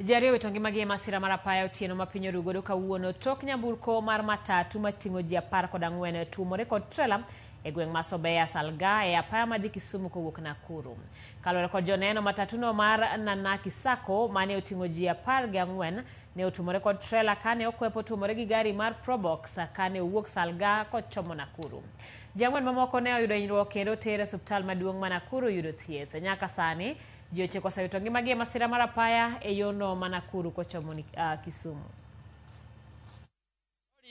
Jario itongi magie masira marapaya otieno mapinyo rugodo kawuono tok nyamburko mar matatu matingo ji 14 tumore kod trela e gweng' Masobeya Salga e apaya madhi Kisumu kowuok Nakuru. Kalore kod joneno matatuno mar Nanaki Sacco mane otingo ji 14 ne otumore kod trela kane okwepo tumore gi gari mar Probox kane owuok Salga kochomo Nakuru. Jang'wen mamoko ne oyudo hinyruok kendo tere osiptal maduong' ma Nakuru yudo thieth. Nyaka sani ji ochiko osewito ngimagi masira mar apaya e yono ma Nakuru kochomo Kisumu.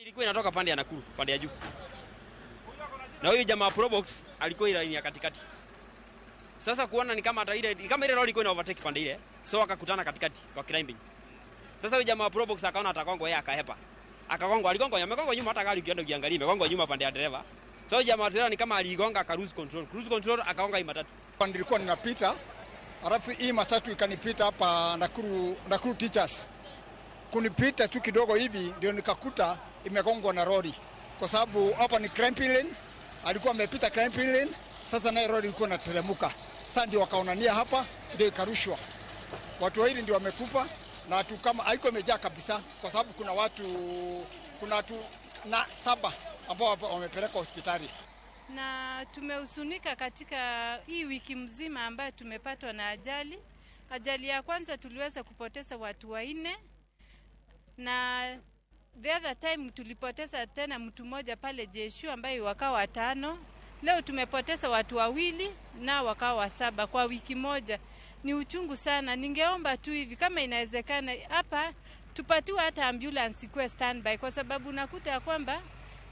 Ilikuwa inatoka pande ya Nakuru, pande ya juu. Na huyu jamaa Probox alikuwa ile ya katikati. Sasa kuona ni kama ile lori ilikuwa ina overtake pande ile, so akakutana katikati kwa climbing. Sasa huyu jamaa Probox akaona atakongwa yeye akahepa. Akagongwa, amegongwa nyuma, hata gari ukienda ukiangalia imegongwa nyuma pande ya dereva. So huyu jamaa dereva ni kama aligonga aka cruise control akagonga hii matatu. Nilikuwa ninapita, alafu hii matatu ikanipita hapa Nakuru Teachers. Kunipita tu kidogo hivi ndio nikakuta imegongwa na lori. Kwa sababu hapa ni climbing lane, alikuwa amepita climbing lane, sasa naye lori ilikuwa inateremka. Sasa ndio wakaonania hapa ndio ikarushwa. Watu wawili ndio wamekufa na watu kama haiko imejaa kabisa kwa sababu kuna watu 7 ambao wamepelekwa hospitali. Na tumehusunika katika hii wiki mzima ambayo tumepatwa na ajali. Ajali ya kwanza tuliweza kupoteza watu 4 na the other time tulipoteza tena mtu mmoja pale Jeshu ambaye wakawa 5. Leo tumepoteza watu 2 na wakawa 7 kwa wiki moja. Ni uchungu sana. Ningeomba tu hivi kama inawezekana hapa tupatiwe hata ambulance ikuwe standby kwa sababu nakuta kwamba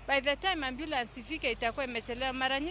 by the time ambulance ifike itakuwa imechelewa mara nyingi.